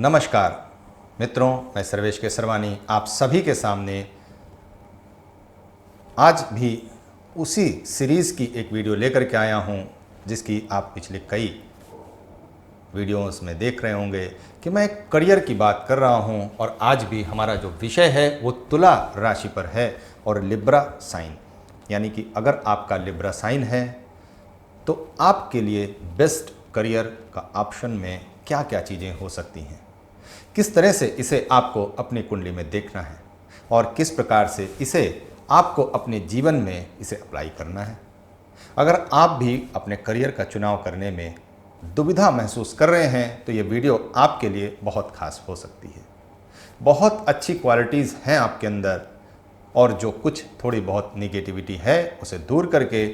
नमस्कार मित्रों, मैं सर्वेश केसरवानी आप सभी के सामने आज भी उसी सीरीज़ की एक वीडियो लेकर के आया हूं जिसकी आप पिछले कई वीडियोस में देख रहे होंगे कि मैं करियर की बात कर रहा हूं। और आज भी हमारा जो विषय है वो तुला राशि पर है और लिब्रा साइन, यानी कि अगर आपका लिब्रा साइन है तो आपके लिए बेस्ट करियर का ऑप्शन में क्या क्या चीज़ें हो सकती हैं, किस तरह से इसे आपको अपनी कुंडली में देखना है और किस प्रकार से इसे आपको अपने जीवन में इसे अप्लाई करना है। अगर आप भी अपने करियर का चुनाव करने में दुविधा महसूस कर रहे हैं तो ये वीडियो आपके लिए बहुत खास हो सकती है। बहुत अच्छी क्वालिटीज़ हैं आपके अंदर और जो कुछ थोड़ी बहुत निगेटिविटी है उसे दूर करके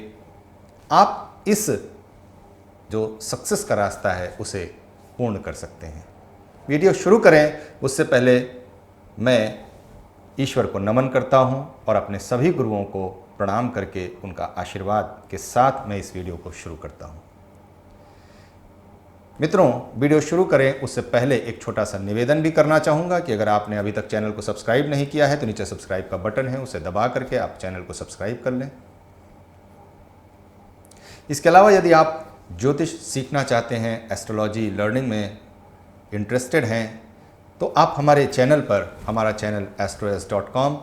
आप इस जो सक्सेस का रास्ता है उसे पूर्ण कर सकते हैं। वीडियो शुरू करें उससे पहले मैं ईश्वर को नमन करता हूं और अपने सभी गुरुओं को प्रणाम करके उनका आशीर्वाद के साथ मैं इस वीडियो को शुरू करता हूं। मित्रों, वीडियो शुरू करें उससे पहले एक छोटा सा निवेदन भी करना चाहूँगा कि अगर आपने अभी तक चैनल को सब्सक्राइब नहीं किया है तो नीचे सब्सक्राइब का बटन है, उसे दबा करके आप चैनल को सब्सक्राइब कर लें। इसके अलावा यदि आप ज्योतिष सीखना चाहते हैं, एस्ट्रोलॉजी लर्निंग में इंटरेस्टेड हैं तो आप हमारे चैनल पर, हमारा चैनल astros.com,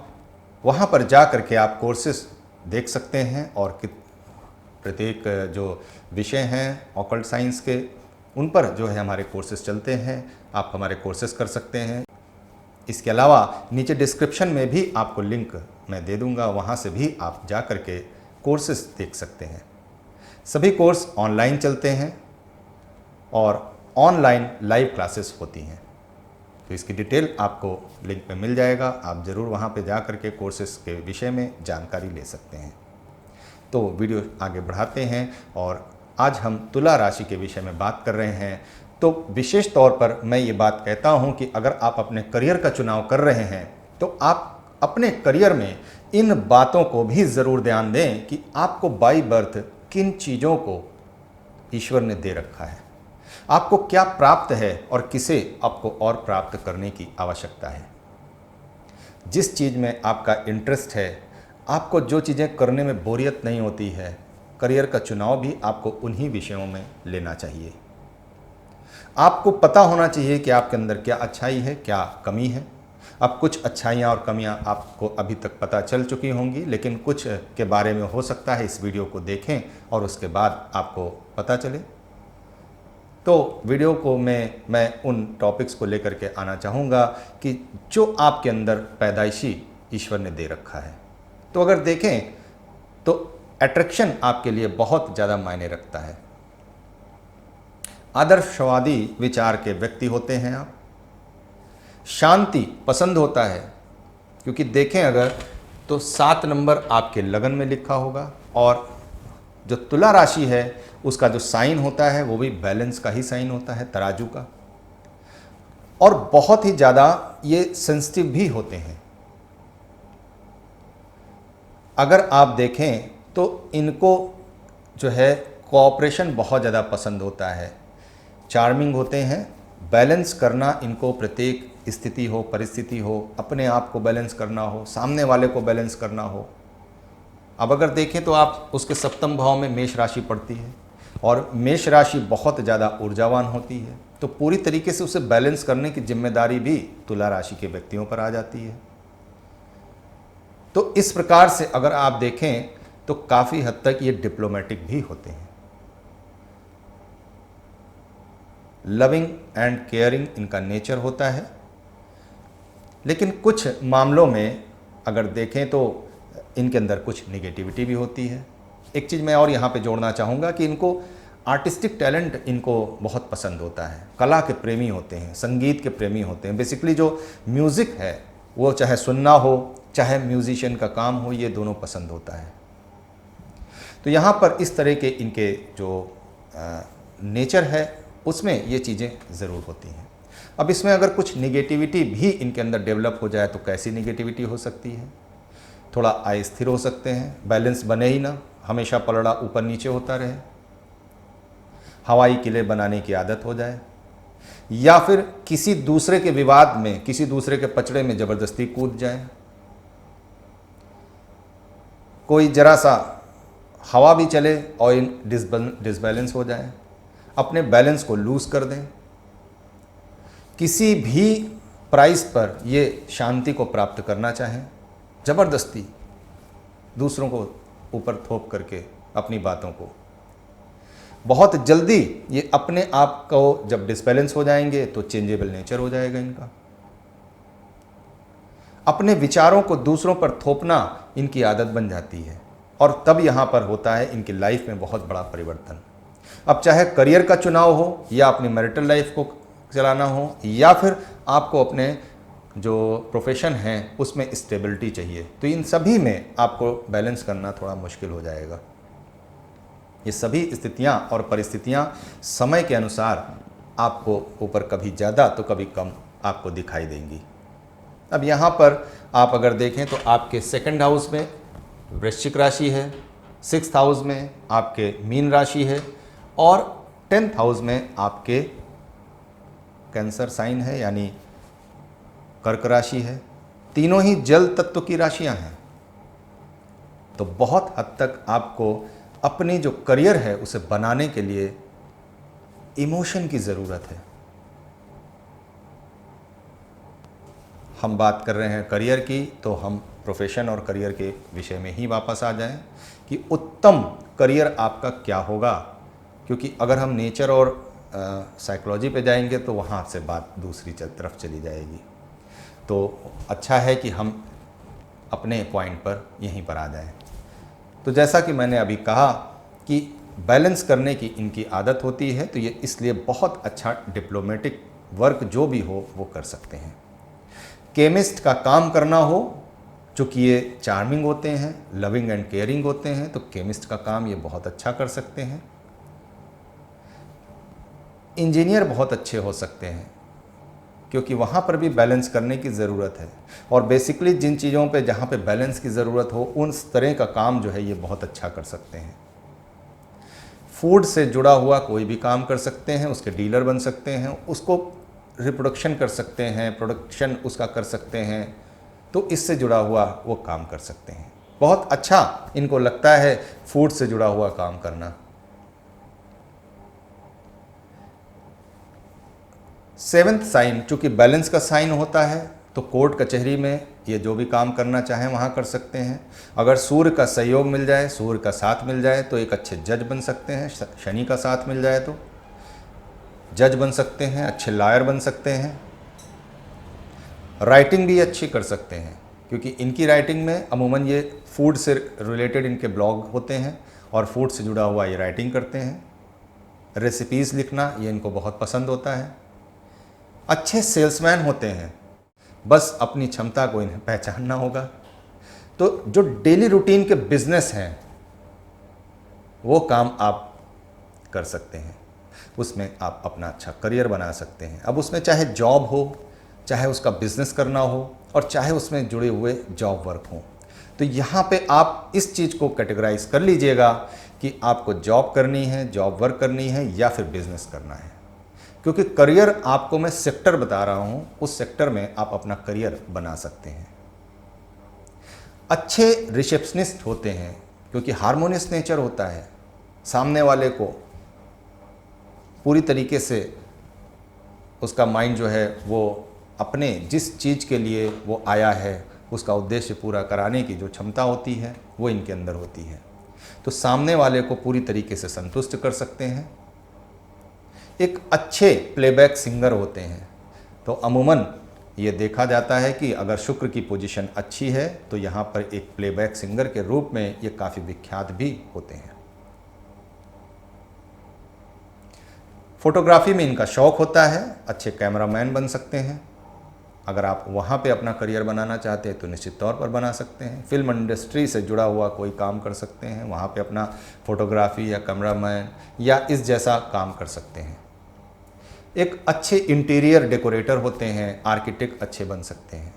वहाँ पर जा करके आप कोर्सेस देख सकते हैं और प्रत्येक जो विषय हैं ऑकल्ट साइंस के उन पर जो है हमारे कोर्सेज चलते हैं। आप हमारे कोर्सेज कर सकते हैं। इसके अलावा नीचे डिस्क्रिप्शन में भी आपको लिंक मैं दे दूंगा, वहाँ से भी आप जा करके कोर्सेज देख सकते हैं। सभी कोर्स ऑनलाइन चलते हैं और ऑनलाइन लाइव क्लासेस होती हैं, तो इसकी डिटेल आपको लिंक में मिल जाएगा। आप ज़रूर वहाँ पे जा करके कोर्सेज के विषय में जानकारी ले सकते हैं। तो वीडियो आगे बढ़ाते हैं और आज हम तुला राशि के विषय में बात कर रहे हैं। तो विशेष तौर पर मैं ये बात कहता हूँ कि अगर आप अपने करियर का चुनाव कर रहे हैं तो आप अपने करियर में इन बातों को भी ज़रूर ध्यान दें कि आपको बाय बर्थ किन चीज़ों को ईश्वर ने दे रखा है, आपको क्या प्राप्त है और किसे आपको और प्राप्त करने की आवश्यकता है। जिस चीज़ में आपका इंटरेस्ट है, आपको जो चीज़ें करने में बोरियत नहीं होती है, करियर का चुनाव भी आपको उन्हीं विषयों में लेना चाहिए। आपको पता होना चाहिए कि आपके अंदर क्या अच्छाई है, क्या कमी है। अब कुछ अच्छाइयाँ और कमियाँ आपको अभी तक पता चल चुकी होंगी, लेकिन कुछ के बारे में हो सकता है इस वीडियो को देखें और उसके बाद आपको पता चले। तो वीडियो को मैं उन टॉपिक्स को लेकर के आना चाहूँगा कि जो आपके अंदर पैदाइशी ईश्वर ने दे रखा है। तो अगर देखें तो अट्रैक्शन आपके लिए बहुत ज़्यादा मायने रखता है। आदर्शवादी विचार के व्यक्ति होते हैं आप। शांति पसंद होता है, क्योंकि देखें अगर तो 7 नंबर आपके लगन में लिखा होगा और जो तुला राशि है उसका जो साइन होता है वो भी बैलेंस का ही साइन होता है, तराजू का। और बहुत ही ज़्यादा ये सेंसिटिव भी होते हैं। अगर आप देखें तो इनको जो है कोऑपरेशन बहुत ज़्यादा पसंद होता है, चार्मिंग होते हैं। बैलेंस करना इनको प्रत्येक स्थिति हो, परिस्थिति हो, अपने आप को बैलेंस करना हो, सामने वाले को बैलेंस करना हो। अब अगर देखें तो आप उसके सप्तम भाव में मेष राशि पड़ती है और मेष राशि बहुत ज़्यादा ऊर्जावान होती है, तो पूरी तरीके से उसे बैलेंस करने की जिम्मेदारी भी तुला राशि के व्यक्तियों पर आ जाती है। तो इस प्रकार से अगर आप देखें तो काफ़ी हद तक ये डिप्लोमेटिक भी होते हैं। लविंग एंड केयरिंग इनका नेचर होता है, लेकिन कुछ मामलों में अगर देखें तो इनके अंदर कुछ निगेटिविटी भी होती है। एक चीज़ मैं और यहाँ पे जोड़ना चाहूँगा कि इनको आर्टिस्टिक टैलेंट इनको बहुत पसंद होता है। कला के प्रेमी होते हैं, संगीत के प्रेमी होते हैं। बेसिकली जो म्यूज़िक है वो चाहे सुनना हो चाहे म्यूजिशियन का काम हो, ये दोनों पसंद होता है। तो यहाँ पर इस तरह के इनके जो नेचर है उसमें ये चीज़ें ज़रूर होती हैं। अब इसमें अगर कुछ निगेटिविटी भी इनके अंदर डेवलप हो जाए तो कैसी निगेटिविटी हो सकती है? थोड़ा अस्थिर हो सकते हैं, बैलेंस बने ही ना, हमेशा पलड़ा ऊपर नीचे होता रहे, हवाई किले बनाने की आदत हो जाए, या फिर किसी दूसरे के विवाद में, किसी दूसरे के पचड़े में ज़बरदस्ती कूद जाए, कोई जरा सा हवा भी चले और डिसबैलेंस हो जाए, अपने बैलेंस को लूज कर दें, किसी भी प्राइस पर ये शांति को प्राप्त करना चाहें, ज़बरदस्ती दूसरों को ऊपर थोप करके अपनी बातों को, बहुत जल्दी ये अपने आप को जब डिसबैलेंस हो जाएंगे तो चेंजेबल नेचर हो जाएगा इनका। अपने विचारों को दूसरों पर थोपना इनकी आदत बन जाती है और तब यहाँ पर होता है इनकी लाइफ में बहुत बड़ा परिवर्तन। अब चाहे करियर का चुनाव हो या अपनी मैरिटल लाइफ को चलाना हो या फिर आपको अपने जो प्रोफेशन है उसमें स्टेबिलिटी चाहिए, तो इन सभी में आपको बैलेंस करना थोड़ा मुश्किल हो जाएगा। ये सभी स्थितियाँ और परिस्थितियाँ समय के अनुसार आपको ऊपर कभी ज़्यादा तो कभी कम आपको दिखाई देंगी। अब यहाँ पर आप अगर देखें तो आपके सेकंड हाउस में वृश्चिक राशि है, 6th हाउस में आपके मीन राशि है और 10th हाउस में आपके कैंसर साइन है यानी कर्क राशि है। तीनों ही जल तत्व की राशियां हैं। तो बहुत हद तक आपको अपनी जो करियर है उसे बनाने के लिए इमोशन की ज़रूरत है। हम बात कर रहे हैं करियर की, तो हम प्रोफेशन और करियर के विषय में ही वापस आ जाएं कि उत्तम करियर आपका क्या होगा, क्योंकि अगर हम नेचर और साइकोलॉजी पे जाएंगे तो वहाँ से बात दूसरी तरफ चली जाएगी। तो अच्छा है कि हम अपने पॉइंट पर यहीं पर आ जाएं। तो जैसा कि मैंने अभी कहा कि बैलेंस करने की इनकी आदत होती है, तो ये इसलिए बहुत अच्छा डिप्लोमेटिक वर्क जो भी हो वो कर सकते हैं। केमिस्ट का काम करना हो, चूँकि ये चार्मिंग होते हैं, लविंग एंड केयरिंग होते हैं, तो केमिस्ट का काम ये बहुत अच्छा कर सकते हैं। इंजीनियर बहुत अच्छे हो सकते हैं क्योंकि वहाँ पर भी बैलेंस करने की ज़रूरत है और बेसिकली जिन चीज़ों पे जहाँ पे बैलेंस की ज़रूरत हो उन तरह का काम जो है ये बहुत अच्छा कर सकते हैं। फूड से जुड़ा हुआ कोई भी काम कर सकते हैं, उसके डीलर बन सकते हैं, उसको रिप्रोडक्शन कर सकते हैं, प्रोडक्शन उसका कर सकते हैं, तो इससे जुड़ा हुआ वो काम कर सकते हैं। बहुत अच्छा इनको लगता है फूड से जुड़ा हुआ काम करना। 7th साइन चूँकि बैलेंस का साइन होता है, तो कोर्ट कचहरी में ये जो भी काम करना चाहें वहाँ कर सकते हैं। अगर सूर्य का सहयोग मिल जाए, सूर्य का साथ मिल जाए तो एक अच्छे जज बन सकते हैं। शनि का साथ मिल जाए तो जज बन सकते हैं, अच्छे लॉयर बन सकते हैं। राइटिंग भी अच्छी कर सकते हैं क्योंकि इनकी राइटिंग में अमूमन ये फूड से रिलेटेड इनके ब्लॉग होते हैं और फूड से जुड़ा हुआ ये राइटिंग करते हैं। रेसिपीज़ लिखना ये इनको बहुत पसंद होता है। अच्छे सेल्समैन होते हैं, बस अपनी क्षमता को इन्हें पहचानना होगा। तो जो डेली रूटीन के बिजनेस हैं वो काम आप कर सकते हैं, उसमें आप अपना अच्छा करियर बना सकते हैं। अब उसमें चाहे जॉब हो, चाहे उसका बिजनेस करना हो और चाहे उसमें जुड़े हुए जॉब वर्क हो, तो यहाँ पे आप इस चीज़ को कैटेगराइज कर लीजिएगा कि आपको जॉब करनी है, जॉब वर्क करनी है या फिर बिजनेस करना है। क्योंकि करियर आपको मैं सेक्टर बता रहा हूँ, उस सेक्टर में आप अपना करियर बना सकते हैं। अच्छे रिसेप्शनिस्ट होते हैं क्योंकि हार्मोनियस नेचर होता है, सामने वाले को पूरी तरीके से उसका माइंड जो है वो अपने जिस चीज़ के लिए वो आया है उसका उद्देश्य पूरा कराने की जो क्षमता होती है वो इनके अंदर होती है। तो सामने वाले को पूरी तरीके से संतुष्ट कर सकते हैं। एक अच्छे प्लेबैक सिंगर होते हैं, तो अमूमन ये देखा जाता है कि अगर शुक्र की पोजीशन अच्छी है तो यहाँ पर एक प्लेबैक सिंगर के रूप में ये काफ़ी विख्यात भी होते हैं। फोटोग्राफी में इनका शौक़ होता है, अच्छे कैमरामैन बन सकते हैं। अगर आप वहाँ पे अपना करियर बनाना चाहते हैं तो निश्चित तौर पर बना सकते हैं। फिल्म इंडस्ट्री से जुड़ा हुआ कोई काम कर सकते हैं, वहाँ पे अपना फोटोग्राफी या कैमरामैन या इस जैसा काम कर सकते हैं। एक अच्छे इंटीरियर डेकोरेटर होते हैं, आर्किटेक्ट अच्छे बन सकते हैं।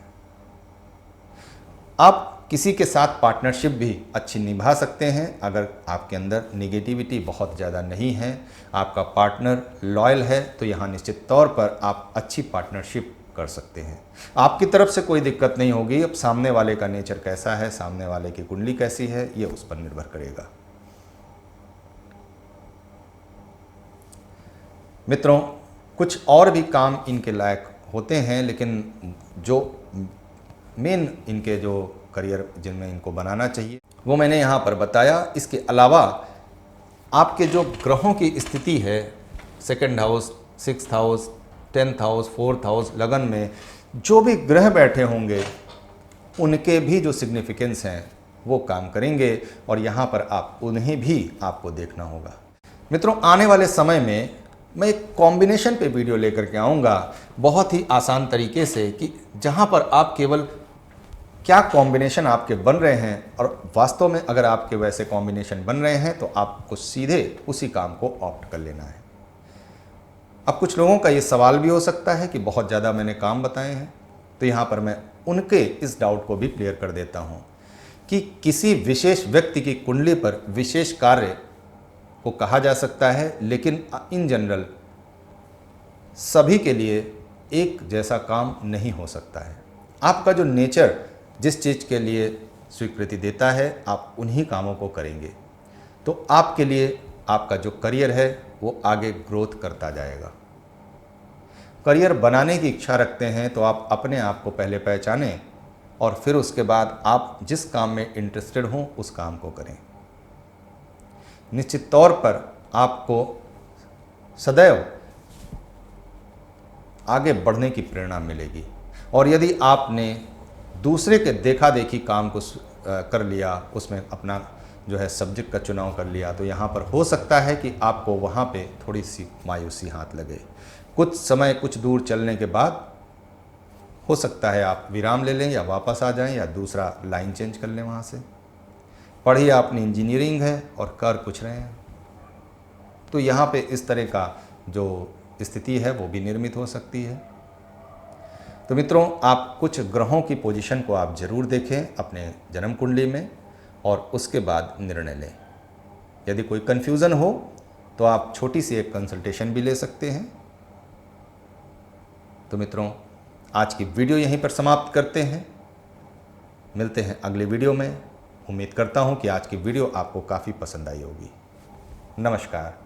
आप किसी के साथ पार्टनरशिप भी अच्छी निभा सकते हैं अगर आपके अंदर नेगेटिविटी बहुत ज़्यादा नहीं है, आपका पार्टनर लॉयल है, तो यहाँ निश्चित तौर पर आप अच्छी पार्टनरशिप कर सकते हैं। आपकी तरफ से कोई दिक्कत नहीं होगी। अब सामने वाले का नेचर कैसा है, सामने वाले की कुंडली कैसी है, ये उस पर निर्भर करेगा। मित्रों, कुछ और भी काम इनके लायक होते हैं, लेकिन जो मेन इनके जो करियर जिनमें इनको बनाना चाहिए वो मैंने यहाँ पर बताया। इसके अलावा आपके जो ग्रहों की स्थिति है, 2nd house, 6th house, 10th house, 4th house, लगन में जो भी ग्रह बैठे होंगे उनके भी जो सिग्निफिकेंस हैं वो काम करेंगे, और यहाँ पर आप उन्हें भी आपको देखना होगा। मित्रों, आने वाले समय में मैं एक कॉम्बिनेशन पे वीडियो लेकर के आऊँगा, बहुत ही आसान तरीके से, कि जहाँ पर आप केवल क्या कॉम्बिनेशन आपके बन रहे हैं, और वास्तव में अगर आपके वैसे कॉम्बिनेशन बन रहे हैं तो आपको सीधे उसी काम को ऑप्ट कर लेना है। अब कुछ लोगों का ये सवाल भी हो सकता है कि बहुत ज़्यादा मैंने काम बताए हैं, तो यहाँ पर मैं उनके इस डाउट को भी क्लियर कर देता हूँ कि किसी विशेष व्यक्ति की कुंडली पर विशेष कार्य को कहा जा सकता है, लेकिन इन जनरल सभी के लिए एक जैसा काम नहीं हो सकता है। आपका जो नेचर जिस चीज़ के लिए स्वीकृति देता है, आप उन्हीं कामों को करेंगे, तो आपके लिए आपका जो करियर है वो आगे ग्रोथ करता जाएगा। करियर बनाने की इच्छा रखते हैं तो आप अपने आप को पहले पहचानें, और फिर उसके बाद आप जिस काम में इंटरेस्टेड हों उस काम को करें। निश्चित तौर पर आपको सदैव आगे बढ़ने की प्रेरणा मिलेगी। और यदि आपने दूसरे के देखा देखी काम को कर लिया, उसमें अपना जो है सब्जेक्ट का चुनाव कर लिया, तो यहाँ पर हो सकता है कि आपको वहाँ पे थोड़ी सी मायूसी हाथ लगे। कुछ समय, कुछ दूर चलने के बाद हो सकता है आप विराम ले लें, या वापस आ जाएं, या दूसरा लाइन चेंज कर लें। वहाँ से पढ़ी आपने इंजीनियरिंग है और कर कुछ रहे हैं, तो यहाँ पे इस तरह का जो स्थिति है वो भी निर्मित हो सकती है। तो मित्रों, आप कुछ ग्रहों की पोजीशन को आप ज़रूर देखें अपने जन्म कुंडली में, और उसके बाद निर्णय लें। यदि कोई कन्फ्यूज़न हो तो आप छोटी सी एक कंसल्टेशन भी ले सकते हैं। तो मित्रों, आज की वीडियो यहीं पर समाप्त करते हैं। मिलते हैं अगले वीडियो में। उम्मीद करता हूं कि आज की वीडियो आपको काफ़ी पसंद आई होगी। नमस्कार।